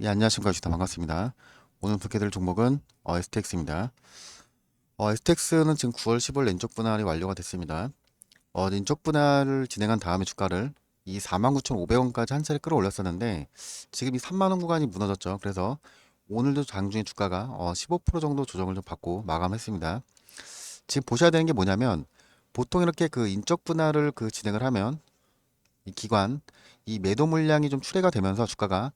예, 안녕하십니까. 주다 반갑습니다. 오늘 볼게 될 종목은 STX입니다. STX는 지금 9월 15일 왼쪽 분할이 완료가 됐습니다. 왼쪽 분할을 진행한 다음에 주가를 이 49,500원까지 한 차례 끌어올렸었는데 지금 이 3만원 구간이 무너졌죠. 그래서 오늘도 장중에 주가가 15% 정도 조정을 좀 받고 마감했습니다. 지금 보셔야 되는 게 뭐냐면 보통 이렇게 그 인적 분할을 진행을 하면 이 기관 이 매도 물량이 좀 출회가 되면서 주가가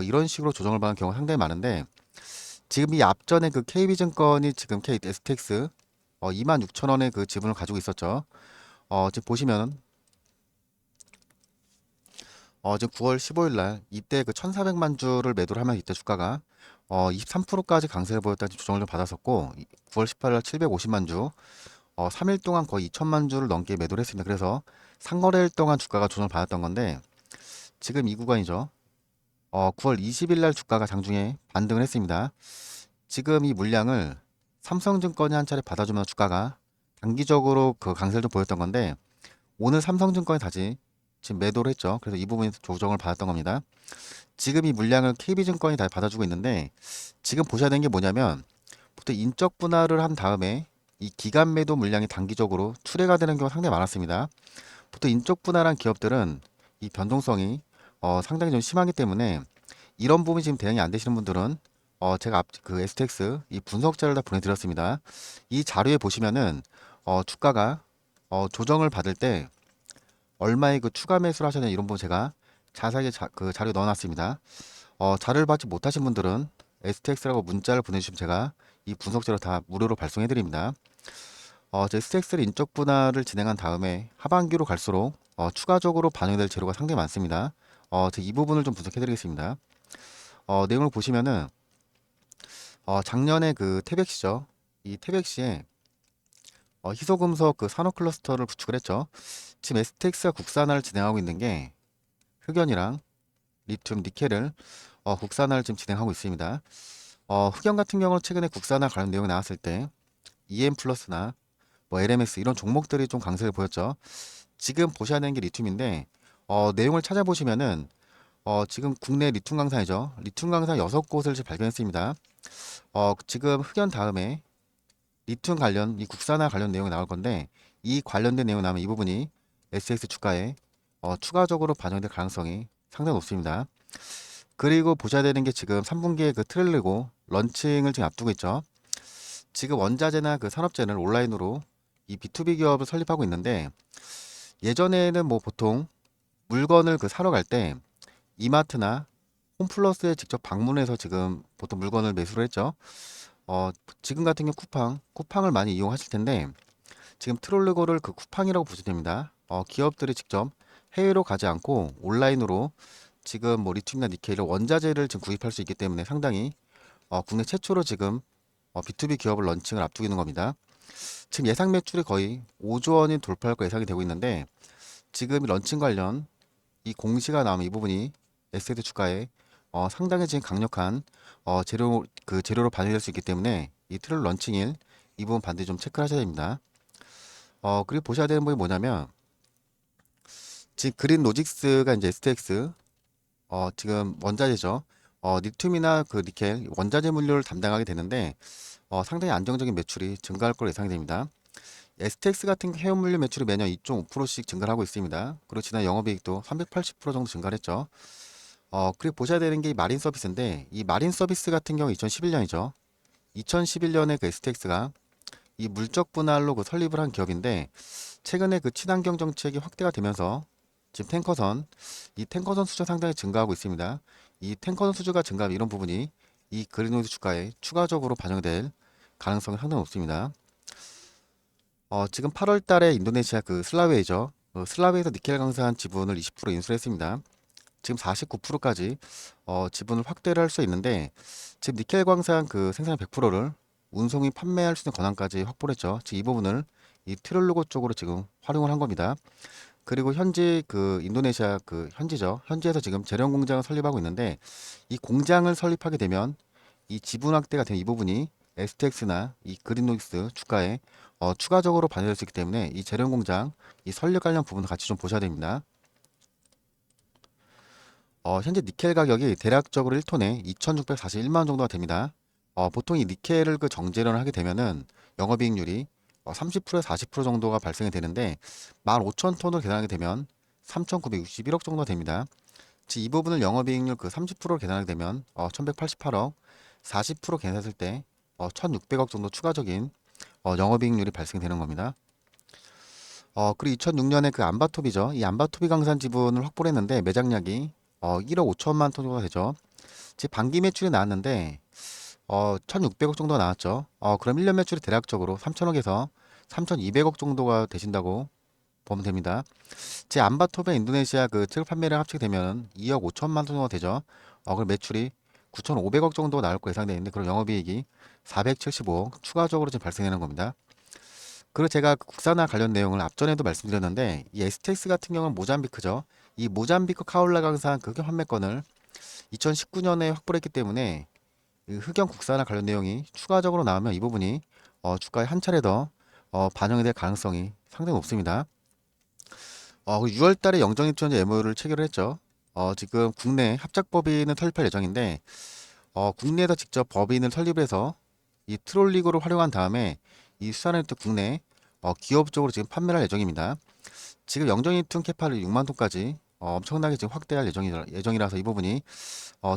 이런 식으로 조정을 받는 경우가 상당히 많은데 지금 이 앞전에 그 KB증권이 지금 STX 26,000원의 그 지분을 가지고 있었죠. 지금 보시면 지금 9월 15일 날 이때 그 1,400만 주를 매도를 하면 이때 주가가 23%까지 강세를 보였다 조정을 좀 받았었고 9월 18일 날 750만 주 3일 동안 거의 2천만 주를 넘게 매도를 했습니다. 그래서 상거래일 동안 주가가 조정을 받았던 건데 지금 이 구간이죠. 9월 20일 날 주가가 장중에 반등을 했습니다. 지금 이 물량을 삼성증권이 한 차례 받아주면 주가가 단기적으로 그 강세를 좀 보였던 건데 오늘 삼성증권이 다시 지금 매도를 했죠. 그래서 이 부분이 조정을 받았던 겁니다. 지금 이 물량을 KB증권이 다시 받아주고 있는데 지금 보셔야 되는 게 뭐냐면 보통 인적 분할을 한 다음에 이 기간 매도 물량이 단기적으로 출회가 되는 경우가 상당히 많았습니다. 보통 인적 분할한 기업들은 이 변동성이 상당히 좀 심하기 때문에 이런 부분이 지금 대응이 안 되시는 분들은 제가 그 STX 이 분석 자료를 다 보내드렸습니다. 이 자료에 보시면은 주가가 조정을 받을 때 얼마의 그 추가 매수를 하셨냐 이런 부분 제가 자세하게 그 자료 넣어놨습니다. 자료를 받지 못하신 분들은 STX라고 문자를 보내주시면 제가 이 분석 자료 다 무료로 발송해드립니다. 제 STX를 인적 분할을 진행한 다음에 하반기로 갈수록 추가적으로 반영될 재료가 상당히 많습니다. 제이 부분을 좀 분석해드리겠습니다. 내용을 보시면은 작년에 그 태백시죠. 이 태백시에 희소금속 그 산업 클러스터를 구축을 했죠. 지금 STX가 국산화를 진행하고 있는 게 흑연이랑 리튬, 니켈을 국산화를 지금 진행하고 있습니다. 흑연 같은 경우는 최근에 국산화 관련 내용이 나왔을 때 EM 플러스나 뭐 LMS 이런 종목들이 좀 강세를 보였죠. 지금 보셔야 되는 게 리튬인데 내용을 찾아보시면은 지금 국내 리튬 강사이죠. 리튬 강사 6곳을 지금 발견했습니다. 지금 흑연 다음에 리튬 관련 이 국산화 관련 내용이 나올 건데 이 관련된 내용 나오면 이 부분이 SX 주가에 추가적으로 반영될 가능성이 상당히 높습니다. 그리고 보셔야 되는 게 지금 3분기에 그 트레일러고 런칭을 지금 앞두고 있죠. 지금 원자재나 그 산업재는 온라인으로 이 B2B 기업을 설립하고 있는데 예전에는 뭐 보통 물건을 그 사러 갈 때 이마트나 홈플러스에 직접 방문해서 지금 보통 물건을 매수를 했죠. 지금 같은 경우 쿠팡을 많이 이용하실 텐데 지금 트롤리고를 그 쿠팡이라고 보시면 됩니다. 기업들이 직접 해외로 가지 않고 온라인으로 지금 뭐 리튬이나 니켈 원자재를 지금 구입할 수 있기 때문에 상당히 국내 최초로 지금 B2B 기업을 런칭을 앞두고 있는 겁니다. 지금 예상 매출이 거의 5조 원이 돌파할 거 예상이 되고 있는데 지금 런칭 관련 이 공시가 나오면 이 부분이 에세트 주가에 상당히 지금 강력한 재료로 반영될 수 있기 때문에 이 트롤 런칭일 이 부분 반드시 좀 체크를 하셔야 됩니다. 그리고 보셔야 되는 부분이 뭐냐면 지금 그린 로직스가 이제 STX 지금 원자재죠. 리튬이나 그 니켈 원자재 물류를 담당하게 되는데 상당히 안정적인 매출이 증가할 걸로 예상이 됩니다. STX 같은 해운 물류 매출이 매년 2.5%씩 증가를 하고 있습니다. 그리고 지난 영업이익도 380% 정도 증가를 했죠. 그리고 보셔야 되는 게 이 마린 서비스인데 이 마린 서비스 같은 경우 2011년이죠. 2011년에 그 STX가 이 물적 분할로 그 설립을 한 기업인데 최근에 그 친환경 정책이 확대가 되면서 지금 이 탱커선 수주가 상당히 증가하고 있습니다. 이 탱커선 수주가 증가하면 이런 부분이 이 그린오일 주가에 추가적으로 반영될 가능성이 상당히 높습니다. 지금 8월 달에 인도네시아 그 슬라웨이죠. 슬라웨이에서 니켈 강산 지분을 20% 인수했습니다. 지금 49%까지 지분을 확대를 할 수 있는데 지금 니켈 광산 그 생산 100%를 운송이 판매할 수 있는 권한까지 확보를 했죠. 지금 이 부분을 이 트롤로고 쪽으로 지금 활용을 한 겁니다. 그리고 현지 그 인도네시아 그 현지죠. 현지에서 지금 재련 공장을 설립하고 있는데 이 공장을 설립하게 되면 이 지분 확대가 된 이 부분이 STX나 이 그린노익스 주가에 추가적으로 반영될 수 있기 때문에 이 재련 공장 이 설립 관련 부분도 같이 좀 보셔야 됩니다. 현재 니켈 가격이 대략적으로 1톤에 2,641만 원 정도가 됩니다. 보통 이 니켈을 그 정제련을 하게 되면은 영업이익률이 30%에서 40% 정도가 발생이 되는데 15,000톤을 계산하게 되면 3,961억 정도가 됩니다. 즉 이 부분을 영업이익률 그 30%를 계산하게 되면 1,188억, 40% 계산했을 때 1,600억 정도 추가적인 영업이익률이 발생되는 겁니다. 그리고 2006년에 그 암바토비죠. 이 암바토비 강산 지분을 확보를 했는데 매장량이 1억 5천만 톤 정도가 되죠. 즉 반기 매출이 나왔는데 1,600억 정도가 나왔죠. 그럼 1년 매출이 대략적으로 3천억에서 3,200억 정도가 되신다고 보면 됩니다. 제 암바토베 인도네시아 그 체류 판매량 합치게 되면 2억 5천만 톤 정도 되죠. 그럼 매출이 9,500억 정도 나올 거 예상되어 있는데 그럼 영업이익이 475억 추가적으로 지금 발생되는 겁니다. 그리고 제가 그 국산화 관련 내용을 앞전에도 말씀드렸는데 이 STX 같은 경우는 모잠비크죠. 이 모잠비크 카올라 강산 그 흑연 판매권을 2019년에 확보를 했기 때문에 이 흑연 국산화 관련 내용이 추가적으로 나오면 이 부분이 주가에 한 차례 더 반영이 될 가능성이 상당히 높습니다. 6월 달에 영장 입주원제 MOU를 체결을 했죠. 지금 국내 합작법인을 설립할 예정인데 국내에서 직접 법인을 설립해서 이 트롤리그를 활용한 다음에 이 수산을 또 국내 기업적으로 지금 판매할 예정입니다. 지금 영정이툰 캐파를 6만 톤까지 엄청나게 지금 확대할 예정이라서 이 부분이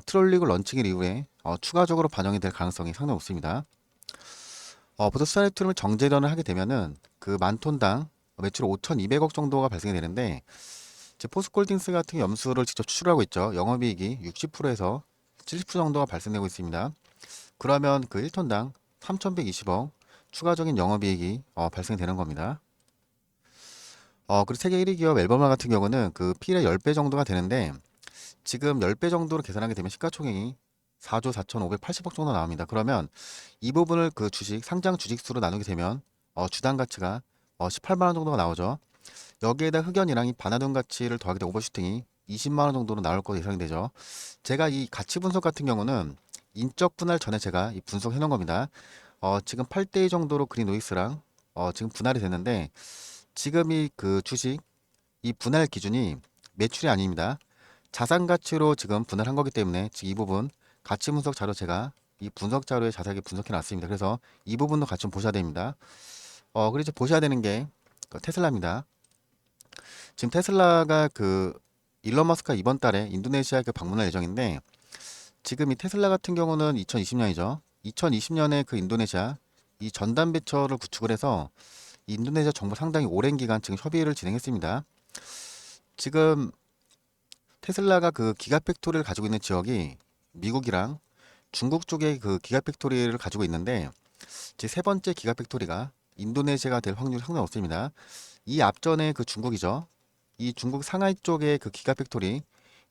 트롤리그 런칭일 이후에 추가적으로 반영이 될 가능성이 상당히 높습니다. 보통 수산유통을 정제련을 하게 되면은 그 만 톤당 매출 5,200억 정도가 발생이 되는데 이제 포스콜딩스 같은 염수를 직접 추출하고 있죠. 영업이익이 60%에서 70% 정도가 발생되고 있습니다. 그러면 그 1톤당 3,120억 추가적인 영업이익이 발생되는 겁니다. 그리고 세계 1위 기업 앨범마 같은 경우는 그 P의 10배 정도가 되는데 지금 10배 정도로 계산하게 되면 시가총액이 4조 4,580억 정도 나옵니다. 그러면 이 부분을 그 주식, 상장 주식수로 나누게 되면 주당 가치가 18만 원 정도가 나오죠. 여기에다 흑연이랑 이 바나듐 가치를 더하게 되면 오버슈팅이 20만 원 정도로 나올 것으로 예상이 되죠. 제가 이 가치 분석 같은 경우는 인적 분할 전에 제가 이 분석해 놓은 겁니다. 지금 8대2 정도로 그린 노이스랑 지금 분할이 됐는데 지금 이 그 주식 이 분할 기준이 매출이 아닙니다. 자산 가치로 지금 분할한 거기 때문에 지금 이 부분 가치 분석 자료 제가 이 분석 자료에 자세하게 분석해 놨습니다. 그래서 이 부분도 같이 좀 보셔야 됩니다. 그리고 이제 보셔야 되는 게 테슬라입니다. 지금 테슬라가 그 일론 머스크가 이번 달에 인도네시아에 그 방문할 예정인데 지금 이 테슬라 같은 경우는 2020년이죠. 2020년에 그 인도네시아 이 전담 배처를 구축을 해서 인도네시아 정부 상당히 오랜 기간 지금 협의를 진행했습니다. 지금 테슬라가 그 기가팩토리를 가지고 있는 지역이 미국이랑 중국 쪽에 그 기가팩토리를 가지고 있는데 제 세 번째 기가팩토리가 인도네시아가 될 확률이 상당히 높습니다. 이 앞전에 그 중국이죠. 이 중국 상하이 쪽에 그 기가팩토리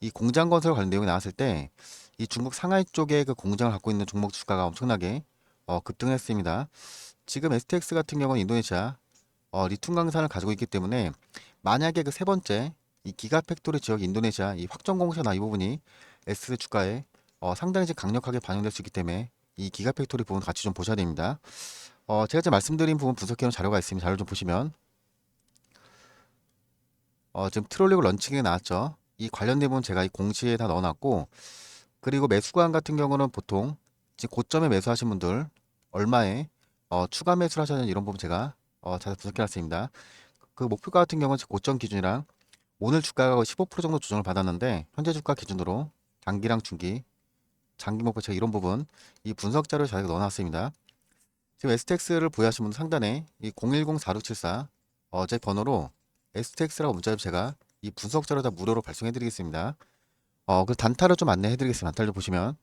이 공장 건설 관련 내용이 나왔을 때 이 중국 상하이 쪽에 그 공장을 갖고 있는 종목 주가가 엄청나게 급등했습니다. 지금 STX 같은 경우는 인도네시아 리튬 강산을 가지고 있기 때문에 만약에 그 세 번째 이 기가팩토리 지역 인도네시아 이 확정 공시나 이 부분이 S 주가에 상당히 지금 강력하게 반영될 수 있기 때문에 이 기가팩토리 부분 같이 좀 보셔야 됩니다. 제가 지금 말씀드린 부분 분석해놓은 자료가 있으면 자료 좀 보시면 지금 트롤리그 런칭이 나왔죠. 이 관련 내용은 제가 이 공시에 다 넣어놨고 그리고 매수관 같은 경우는 보통 지금 고점에 매수하신 분들 얼마에 추가 매수를 하셨는지 이런 부분 제가 자세히 분석해놨습니다. 그 목표가 같은 경우는 고점 기준이랑 오늘 주가가 15% 정도 조정을 받았는데 현재 주가 기준으로 단기랑 중기, 장기 목표 제가 이런 부분 이 분석 자료 자세히 넣어놨습니다. 지금 STX를 보유하신 분들 상단에 이 010-4674 제 번호로 STX라고 문자를 제가 이 분석 자료 다 무료로 발송해 드리겠습니다. 그 단타를 좀 안내해 드리겠습니다. 단타를 보시면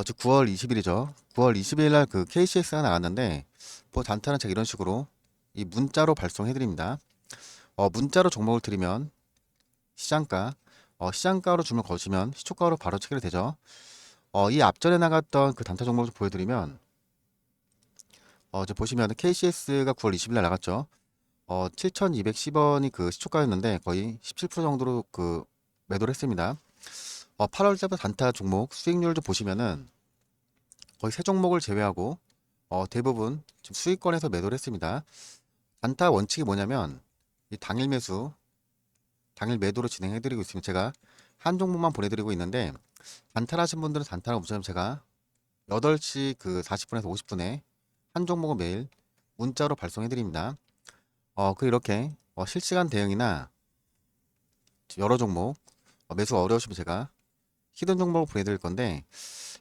즉 9월 20일이죠. 9월 20일 날 그 KCX가 나왔는데 그 단타는 제가 이런 식으로 이 문자로 발송해 드립니다. 문자로 종목을 드리면 시장가 시장가로 주문 거시면 시초가로 바로 체결이 되죠. 이 앞전에 나갔던 그 단타 종목을 보여드리면 이제 보시면 KCS가 9월 20일 날 나갔죠. 7,210원이 그 시초가였는데 거의 17% 정도로 그 매도를 했습니다. 8월 달부터 단타 종목 수익률 좀 보시면은 거의 세 종목을 제외하고 대부분 지금 수익권에서 매도를 했습니다. 단타 원칙이 뭐냐면 이 당일 매수, 당일 매도로 진행해드리고 있으면 제가 한 종목만 보내드리고 있는데 단타하신 분들은 단타를 무조건 제가 8시 그 40분에서 50분에 한 종목을 매일 문자로 발송해드립니다. 그 이렇게 실시간 대응이나 여러 종목 매수가 어려우시면 제가 히든 종목을 보내드릴 건데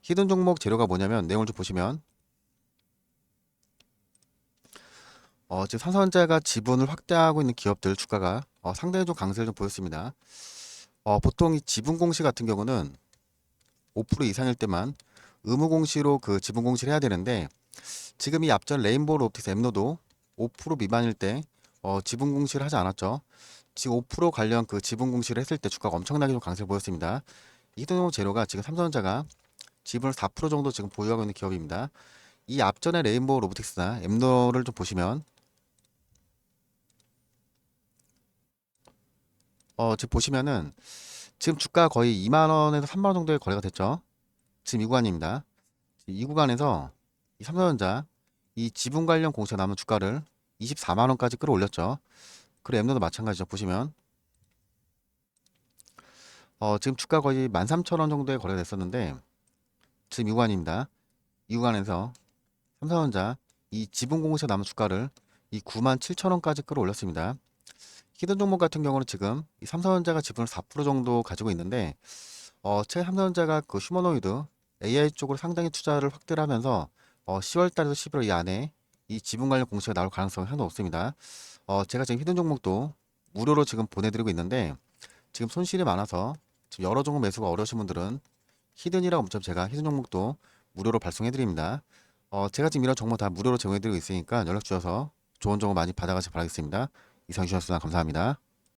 히든 종목 재료가 뭐냐면 내용을 좀 보시면 지금 삼성전자가 지분을 확대하고 있는 기업들 주가가 상당히 좀 강세를 좀 보였습니다. 보통 이 지분 공시 같은 경우는 5% 이상일 때만 의무 공시로 그 지분 공시를 해야 되는데 지금 이 앞전 레인보우 로보틱스 엠노도 5% 미만일 때 지분 공시를 하지 않았죠. 지금 5% 관련 그 지분 공시를 했을 때 주가가 엄청나게 좀 강세를 보였습니다. 이동용 재료가 지금 삼성전자가 지분을 4% 정도 지금 보유하고 있는 기업입니다. 이 앞전에 레인보우 로보틱스나 엠노를 좀 보시면 지금 보시면은 지금 주가 거의 2만 원에서 3만 원 정도의 거래가 됐죠. 지금 이 구간입니다. 이 구간에서 이 삼성전자 이 지분 관련 공시가 남은 주가를 24만 원까지 끌어올렸죠. 그리고 엠노도 마찬가지죠. 보시면 지금 주가 거의 13,000원 정도에 거래가 됐었는데 지금 이 구간입니다. 이 구간에서 삼성전자 이 지분 공시가 남은 주가를 이 97,000원까지 끌어올렸습니다. 히든 종목 같은 경우는 지금 이 삼성전자가 지분을 4% 정도 가지고 있는데 최근 삼성전자가 그 휴머노이드 AI 쪽으로 상당히 투자를 확대를 하면서 10월 달에서 11월 이 안에 이 지분 관련 공시가 나올 가능성이 상당히 높습니다. 제가 지금 히든 종목도 무료로 지금 보내드리고 있는데 지금 손실이 많아서 지금 여러 종목 매수가 어려우신 분들은 히든이라고 하면 제가 히든 종목도 무료로 발송해드립니다. 제가 지금 이런 정보 다 무료로 제공해드리고 있으니까 연락 주셔서 좋은 정보 많이 받아가시기 바라겠습니다. 이상 주셨습니다. 감사합니다.